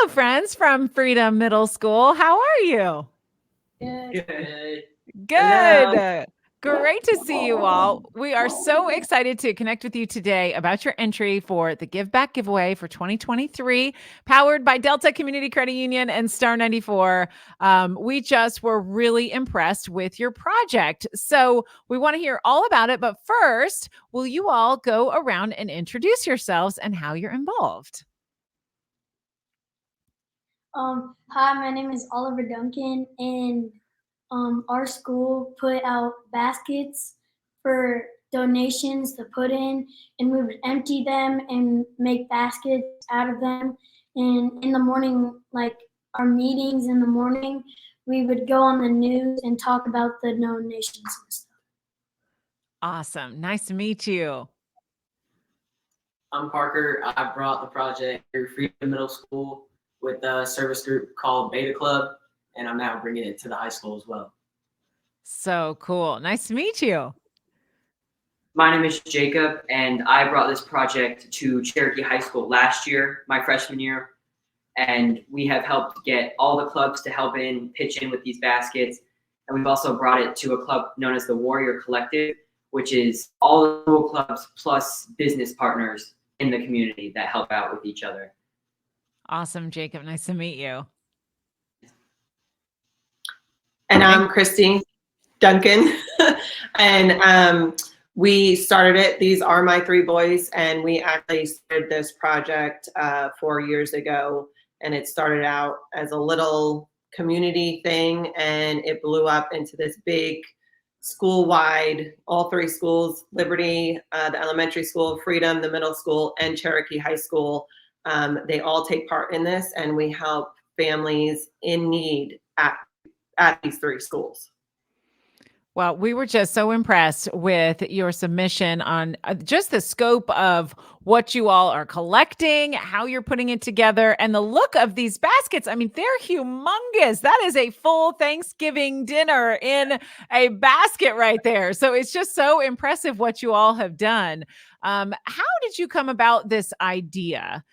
friends from Freedom Middle School. How are you? Good. Hello. Good. Great to see you all. We are so excited to connect with you today about your entry for the Give Back giveaway for 2023, powered by Delta Community Credit Union and Star 94. We just were really impressed with your project. So we want to hear all about it. But first, will you all go around and introduce yourselves and how you're involved? Hi, my name is Oliver Duncan, and our school put out baskets for donations to put in, and we would empty them and make baskets out of them. And in the morning, like our meetings in the morning, we would go on the news and talk about the donations and stuff. Awesome. Nice to meet you. I'm Parker. I brought the project through Freedom Middle School with a service group called Beta Club, and I'm now bringing it to the high school as well. So cool. Nice to meet you. My name is Jacob, and I brought this project to Cherokee High School last year, my freshman year, and we have helped get all the clubs to pitch in with these baskets, and we've also brought it to a club known as the Warrior Collective, which is all the school clubs plus business partners in the community that help out with each other. Awesome, Jacob. Nice to meet you. And I'm Christine Duncan, and we started it. These are my three boys, and we actually started this project 4 years ago, and it started out as a little community thing, and it blew up into this big school-wide, all three schools, Liberty, the elementary school, Freedom, the middle school, and Cherokee High School. They all take part in this, and we help families in need at these three schools. Well, we were just so impressed with your submission on just the scope of what you all are collecting, how you're putting it together, and the look of these baskets. I mean, they're humongous. That is a full Thanksgiving dinner in a basket right there. So it's just so impressive what you all have done. How did you come about this idea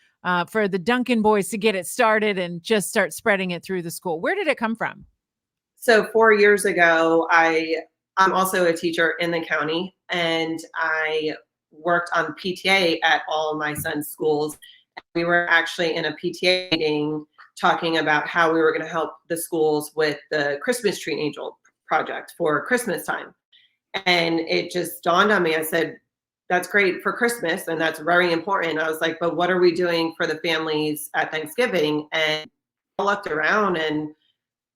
for the Duncan boys to get it started and just start spreading it through the school? Where did it come from? So 4 years ago, I'm also a teacher in the county, and I worked on PTA at all my son's schools. We were actually in a PTA meeting talking about how we were going to help the schools with the Christmas tree angel project for Christmas time. And it just dawned on me. I said, that's great for Christmas, and that's very important. I was like, but what are we doing for the families at Thanksgiving? And I looked around, and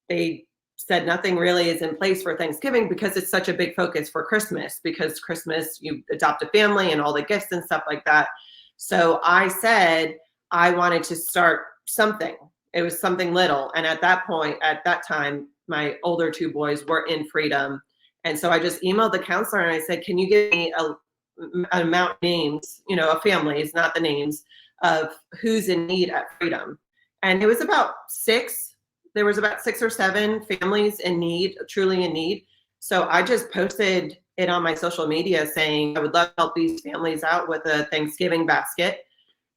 they said nothing really is in place for Thanksgiving because it's such a big focus for Christmas, because Christmas, you adopt a family and all the gifts and stuff like that. So I said I wanted to start something. It was something little. And at that point, at that time, my older two boys were in Freedom. And so I just emailed the counselor and I said, can you give me an amount of names, of families, not the names, of who's in need at Freedom. And it was about 6. There was about 6 or 7 families in need, truly in need. So I just posted it on my social media saying I would love to help these families out with a Thanksgiving basket.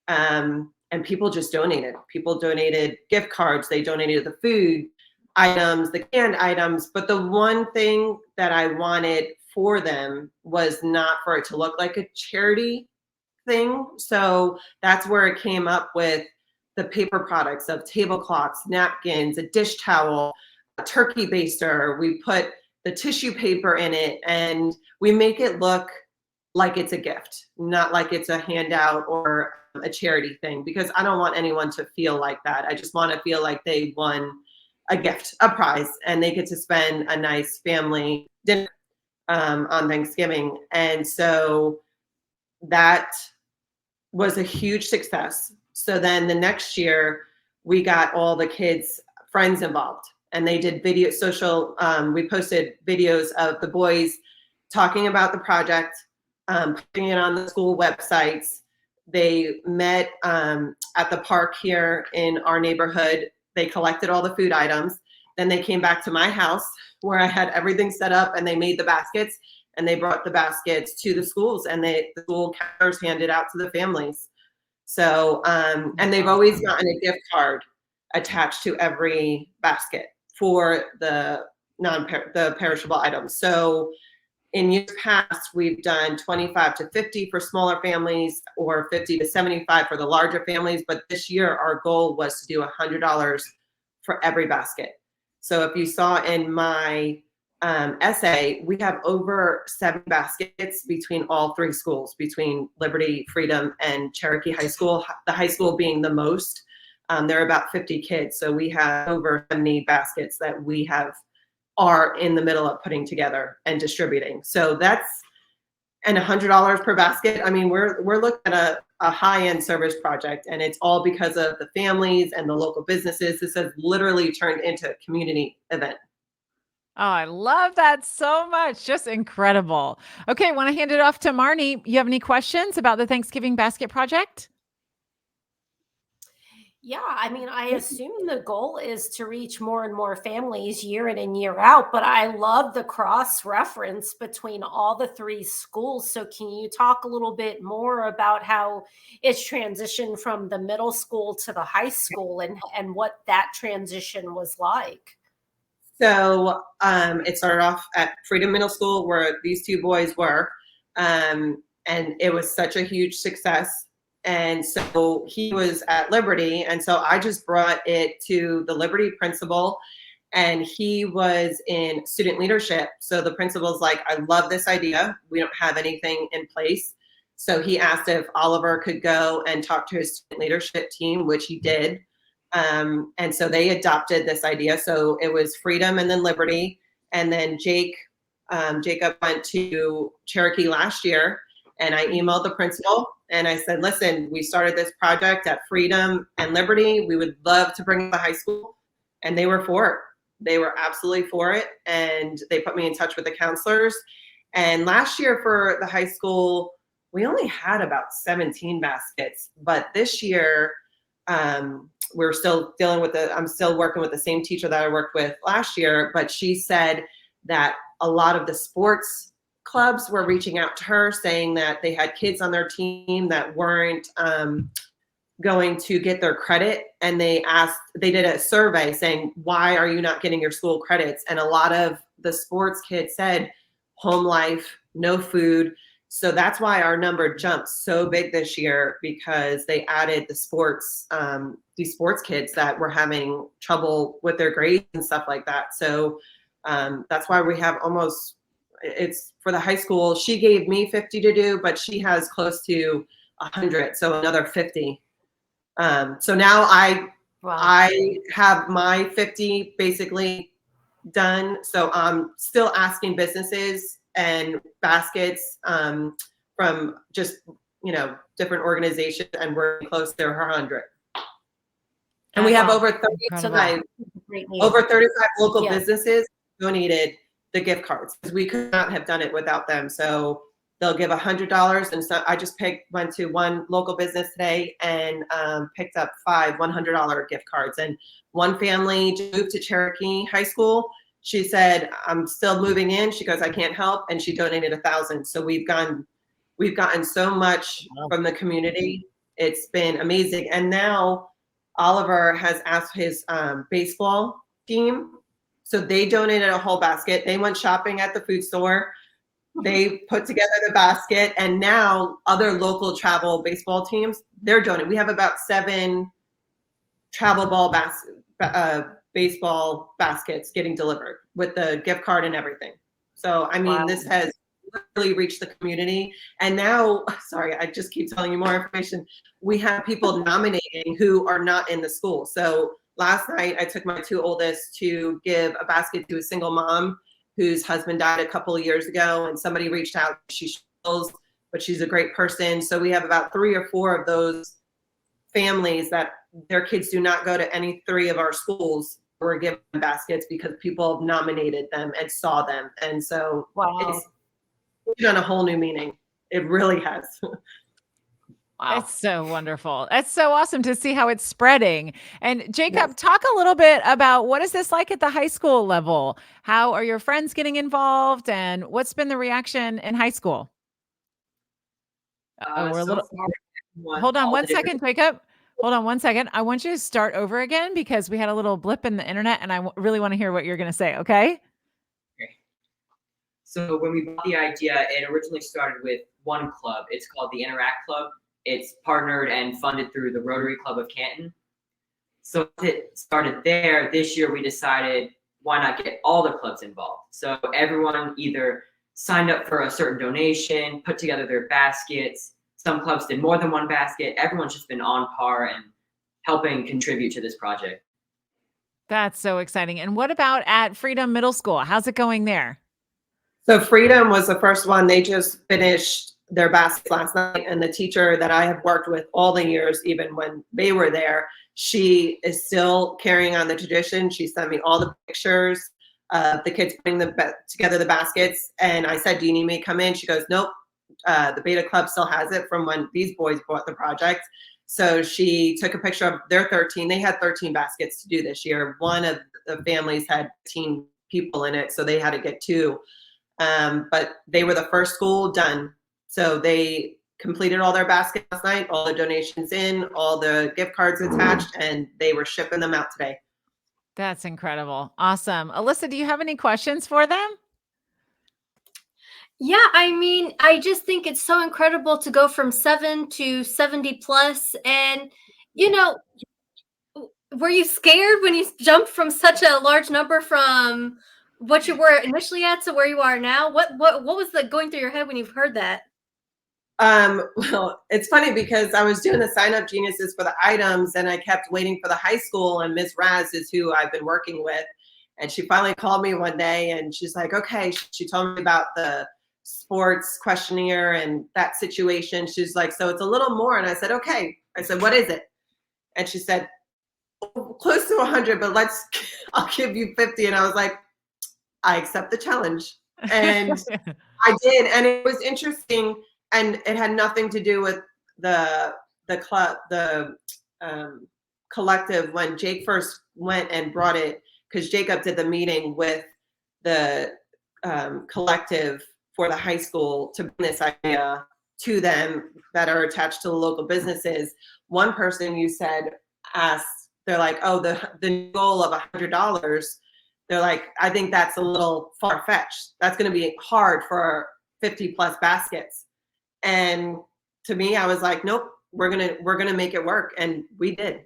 And people just donated. People donated gift cards. They donated the food items, the canned items. But the one thing that I wanted for them was not for it to look like a charity thing. So that's where it came up with the paper products of tablecloths, napkins, a dish towel, a turkey baster. We put the tissue paper in it, and we make it look like it's a gift, not like it's a handout or a charity thing, because I don't want anyone to feel like that. I just want to feel like they won a gift, a prize, and they get to spend a nice family dinner on Thanksgiving. And so that was a huge success. So then the next year, we got all the kids' friends involved, and they did we posted videos of the boys talking about the project, putting it on the school websites. They met at the park here in our neighborhood. They collected all the food items. Then they came back to my house where I had everything set up, and they made the baskets, and they brought the baskets to the schools, and the school counters handed out to the families. So, and they've always gotten a gift card attached to every basket for the the perishable items. So in years past, we've done 25 to 50 for smaller families or 50 to 75 for the larger families. But this year, our goal was to do $100 for every basket. So if you saw in my essay, we have over 7 baskets between all 3 schools, between Liberty, Freedom, and Cherokee High School, the high school being the most. There are about 50 kids. So we have over 70 baskets that we are in the middle of putting together and distributing. So that's, and $100 per basket. I mean, we're looking at a high-end service project, and it's all because of the families and the local businesses. This has literally turned into a community event. Oh, I love that so much. Just incredible. Okay, want to hand it off to Marnie. You have any questions about the Thanksgiving Basket Project? Yeah, I mean, I assume the goal is to reach more and more families year in and year out, but I love the cross reference between all the 3 schools. So can you talk a little bit more about how it's transitioned from the middle school to the high school and what that transition was like? So it started off at Freedom Middle School where these 2 boys were, and it was such a huge success. And so he was at Liberty, and so I just brought it to the Liberty principal, and he was in student leadership. So the principal's like, I love this idea. We don't have anything in place. So he asked if Oliver could go and talk to his student leadership team, which he did. And so they adopted this idea. So it was Freedom and then Liberty. And then Jacob went to Cherokee last year, and I emailed the principal and I said, listen, we started this project at Freedom and Liberty. We would love to bring it to high school. And they were for it. They were absolutely for it. And they put me in touch with the counselors. And last year for the high school, we only had about 17 baskets. But this year, we're still dealing with I'm still working with the same teacher that I worked with last year, but she said that a lot of the sports clubs were reaching out to her saying that they had kids on their team that weren't going to get their credit. And they did a survey saying, why are you not getting your school credits? And a lot of the sports kids said home life, no food. So that's why our number jumped so big this year, because they added the sports, these sports kids that were having trouble with their grades and stuff like that. So that's why we have it's for the high school. She gave me 50 to do, but she has close to 100. So another 50. So now I have my 50 basically done. So I'm still asking businesses and baskets from just, different organizations, and we're close to 100. And we have over 35 local businesses donated the gift cards, because we could not have done it without them. So they'll give $100. And so I just went to one local business today and picked up 5 $100 gift cards. And one family moved to Cherokee High School. She said, I'm still moving in. She goes, I can't help. And she donated 1,000. So we've gotten so much from the community. It's been amazing. And now Oliver has asked his baseball team. So they donated a whole basket. They went shopping at the food store. They put together the basket. And now other local travel baseball teams, they're donating. We have about 7 travel ball baseball baskets getting delivered with the gift card and everything. So, I mean, this has really reached the community. And now, sorry, I just keep telling you more information. We have people nominating who are not in the school. So last night, I took my 2 oldest to give a basket to a single mom whose husband died a couple of years ago, and somebody reached out. She struggles, but she's a great person. So we have about 3 or 4 of those families that their kids do not go to any 3 of our schools. We're giving baskets because people have nominated them and saw them. And so it's done a whole new meaning. It really has. Wow. That's so wonderful. That's so awesome to see how it's spreading. And Jacob, talk a little bit about what is this like at the high school level? How are your friends getting involved, and what's been the reaction in high school? We're a little. Hold on one second, Jacob. Hold on one second. I want you to start over again because we had a little blip in the internet and I really want to hear what you're going to say. Okay. Okay. So when we bought the idea, it originally started with one club. It's called the Interact Club. It's partnered and funded through the Rotary Club of Canton. So it started there. This year we decided, why not get all the clubs involved? So everyone either signed up for a certain donation, put together their baskets. Some clubs did more than one basket. Everyone's just been on par and helping contribute to this project. That's so exciting. And what about at Freedom Middle School? How's it going there? So Freedom was the first one. They just finished their baskets last night, and the teacher that I have worked with all the years, even when they were there, she is still carrying on the tradition. She sent me all the pictures of the kids putting together the baskets, and I said, do you need me to come in? She goes, nope. The Beta Club still has it from when these boys bought the project. So she took a picture of their 13. They had 13 baskets to do this year. One of the families had 15 people in it, so they had to get 2. But they were the first school done. So they completed all their baskets last night, all the donations in, all the gift cards attached, and they were shipping them out today. That's incredible. Awesome. Alyssa, do you have any questions for them? Yeah, I mean, I just think it's so incredible to go from 7 to 70 plus. And, you know, were you scared when you jumped from such a large number from what you were initially at to where you are now? What was going through your head when you've heard that? Well, it's funny because I was doing the sign up geniuses for the items and I kept waiting for the high school, and Miss Raz is who I've been working with. And she finally called me one day and she's like, okay, she told me about the sports questionnaire and that situation. She's like, so it's a little more. And I said, okay. I said, what is it? And she said, close to 100, but I'll give you 50. And I was like, I accept the challenge. And I did. And it was interesting. And it had nothing to do with the club, the collective. When Jake first went and brought it, because Jacob did the meeting with the collective for the high school to bring this idea to them that are attached to the local businesses. One person you said asked, they're like, oh, the goal of $100. They're like, I think that's a little far-fetched. That's going to be hard for 50 plus baskets. And to me, I was like, nope, we're gonna make it work. And we did.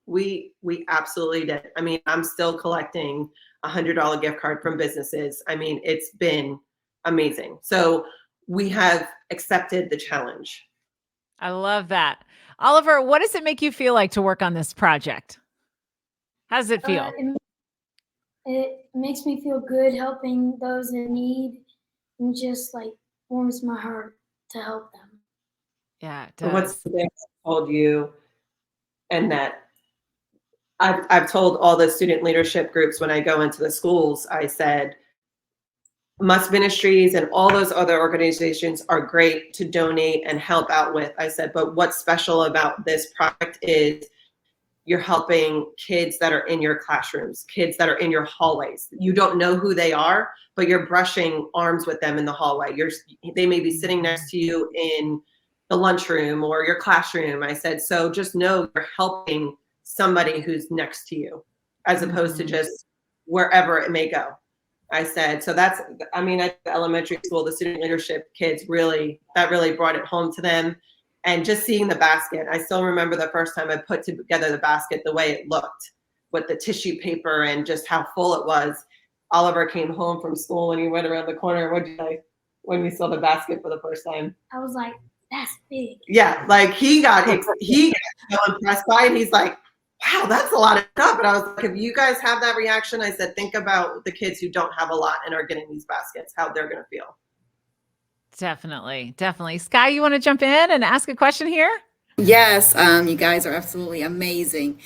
We absolutely did. I mean, I'm still collecting $100 gift card from businesses. I mean, it's been amazing. So we have accepted the challenge. I love that. Oliver, what does it make you feel like to work on this project? How does it feel? It makes me feel good helping those in need, and just like warms my heart to help them. Yeah, it So does. what's the thing I told you, and that I've told all the student leadership groups when I go into the schools, I said, Must Ministries and all those other organizations are great to donate and help out with. I said, but what's special about this project is you're helping kids that are in your classrooms, kids that are in your hallways. You don't know who they are, but you're brushing arms with them in the hallway. They may be sitting next to you in the lunchroom or your classroom. I said, so just know you're helping somebody who's next to you, as opposed to just wherever it may go. I said, so that's, I mean, at the elementary school, the student leadership kids that really brought it home to them. And just seeing the basket, I still remember the first time I put together the basket, the way it looked with the tissue paper and just how full it was. Oliver came home from school and he went around the corner. What did you say when we saw the basket for the first time? I was like, that's big. Yeah, like he got so impressed by it. He's like, wow, that's a lot of stuff. And I was like, if you guys have that reaction, I said, think about the kids who don't have a lot and are getting these baskets, how they're going to feel. Definitely. Sky, you want to jump in and ask a question here? Yes, you guys are absolutely amazing.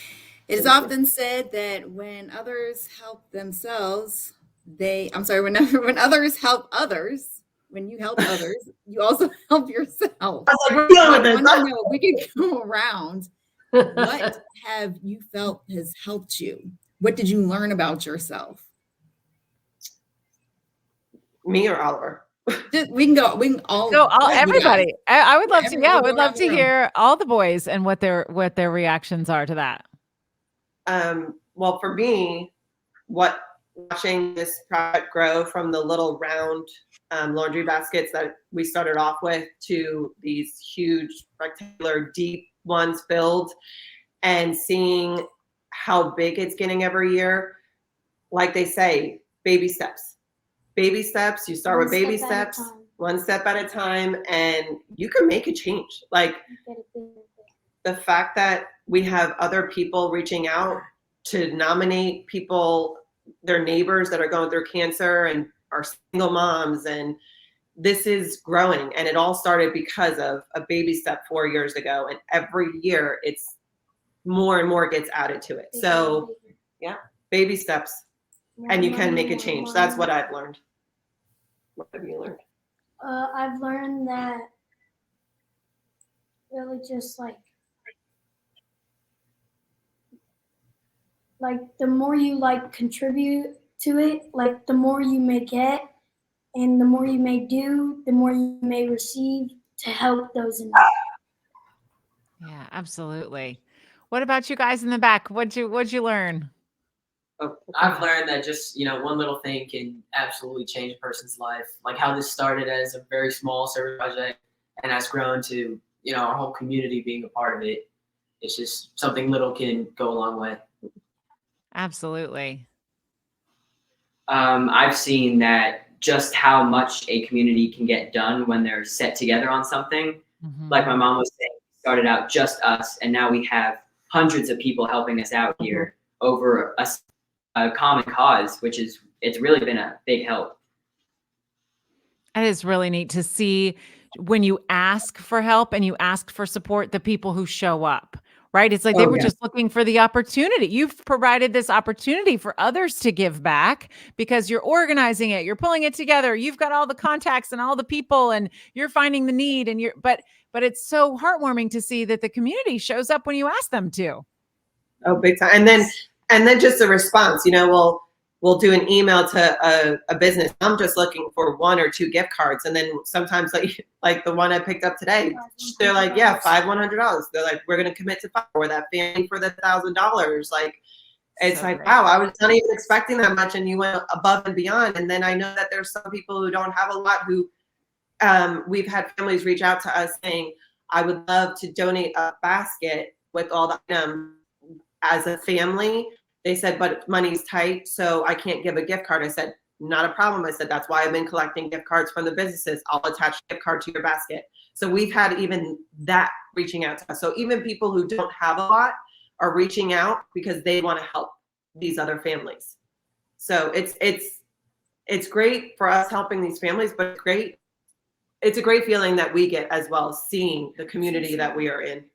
It is often said that when others help themselves, when others help others, when you help others, you also help yourself. I was like, we're dealing with this. We could go around. What have you felt has helped you? What did you learn about yourself? Me or Oliver? We can go. We can all. So all you guys. everybody, I would love to. Everyone Yeah, I will go would love around to the room. hear all the boys and what their reactions are to that. Well, for me, watching this project grow from the little round laundry baskets that we started off with to these huge rectangular deep ones filled, and seeing how big it's getting every year. Like they say, baby steps. Baby steps. You start with baby steps, one step at a time, and you can make a change. Like the fact that we have other people reaching out to nominate people, their neighbors that are going through cancer and are single moms, and this is growing. And it all started because of a baby step 4 years ago, and every year it's more and more gets added to it. So yeah, baby steps, and you can make a change. That's what I've learned. What have you learned? I've learned that really just like the more you like contribute to it, like the more you may get, and the more you may do, the more you may receive to help those in need. Yeah, absolutely. What about you guys in the back? What'd you learn? I've learned that just, one little thing can absolutely change a person's life. Like how this started as a very small service project and has grown to, our whole community being a part of it. It's just something little can go a long way. Absolutely. I've seen that just how much a community can get done when they're set together on something. Mhm. Like my mom was saying, it started out just us, and now we have hundreds of people helping us out here over a common cause, it's really been a big help. It is really neat to see when you ask for help and you ask for support, the people who show up, right? It's like they were just looking for the opportunity. You've provided this opportunity for others to give back because you're organizing it, you're pulling it together, you've got all the contacts and all the people, and you're finding the need, and but it's so heartwarming to see that the community shows up when you ask them to. Oh, big time. And then just a response, we'll do an email to a business. I'm just looking for 1 or 2 gift cards. And then sometimes like the one I picked up today, they're like, yeah, $100. They're like, we're going to commit to 5 or that family for the $1,000. Like, it's So like, great. wow, I was not even expecting that much. And you went above and beyond. And then I know that there's some people who don't have a lot who we've had families reach out to us saying, I would love to donate a basket with all the items as a family. They said, but money's tight, so I can't give a gift card. I said, not a problem. I said, that's why I've been collecting gift cards from the businesses. I'll attach a gift card to your basket. So we've had even that reaching out to us. So even people who don't have a lot are reaching out because they want to help these other families. So it's great for us helping these families, but it's a great feeling that we get as well, seeing the community that we are in.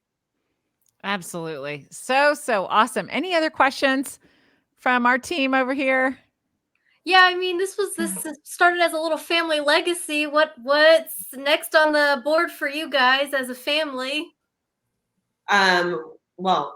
Absolutely. So awesome. Any other questions from our team over here? Yeah, I mean, this started as a little family legacy. What's next on the board for you guys as a family? Well,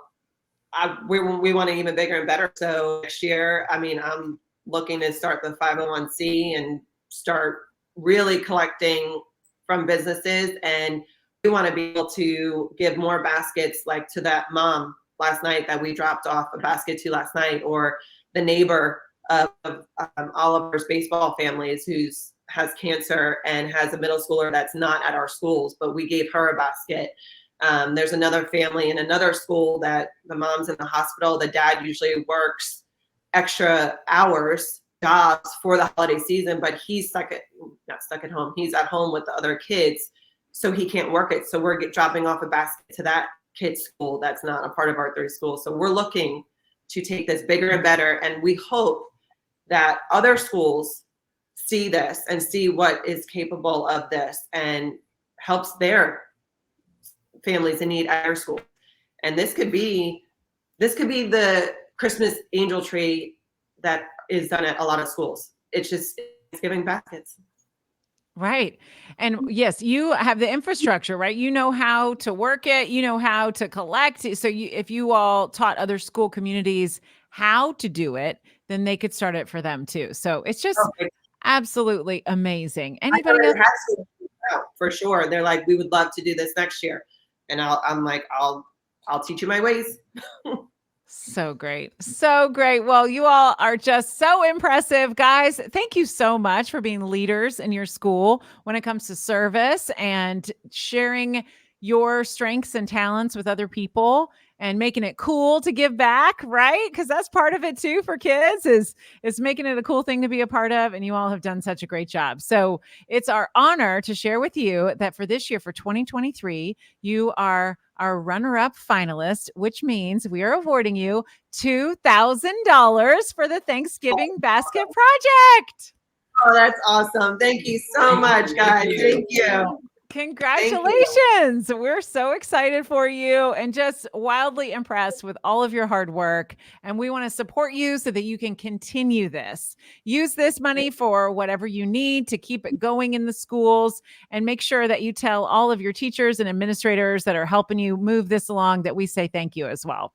we want it even bigger and better. So next year, I'm looking to start the 501c and start really collecting from businesses, and we want to be able to give more baskets, like to that mom last night that we dropped off a basket to last night, or the neighbor of Oliver's baseball families who has cancer and has a middle schooler that's not at our schools, but we gave her a basket. There's another family in another school that the mom's in the hospital. The dad usually works extra hours, jobs for the holiday season, but he's not stuck at home. He's at home with the other kids, so he can't work it. So we're dropping off a basket to that kid's school that's not a part of our 3 schools. So we're looking to take this bigger and better, and we hope that other schools see this and see what is capable of this and helps their families in need at our school. And this could be the Christmas angel tree that is done at a lot of schools. It's giving baskets. Right. And yes, you have the infrastructure, right? You know how to work it, you know how to collect. So if you all taught other school communities how to do it, then they could start it for them too. So it's just Absolutely amazing. I know Anybody there's else? high school out, for sure. They're like, we would love to do this next year. And I'm like, I'll teach you my ways. So great. So great. Well, you all are just so impressive, guys. Thank you so much for being leaders in your school when it comes to service and sharing your strengths and talents with other people and making it cool to give back, right? Because that's part of it too for kids is making it a cool thing to be a part of. And you all have done such a great job. So it's our honor to share with you that for this year, for 2023, you are our runner-up finalist, which means we are awarding you $2,000 for the Thanksgiving basket project. Oh, that's awesome. Thank you so much, guys. Thank you. Congratulations. We're so excited for you and just wildly impressed with all of your hard work. And we want to support you so that you can continue this. Use this money for whatever you need to keep it going in the schools, and make sure that you tell all of your teachers and administrators that are helping you move this along that we say thank you as well.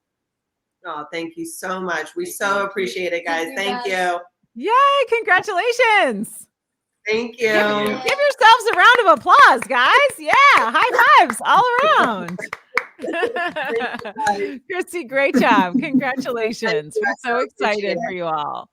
Oh, thank you so much. We so appreciate it, guys. Thank you. Yay. Congratulations. Thank you. Give yourselves a round of applause, guys. Yeah. High fives all around. Christy, great job. Congratulations. We're so excited for you all.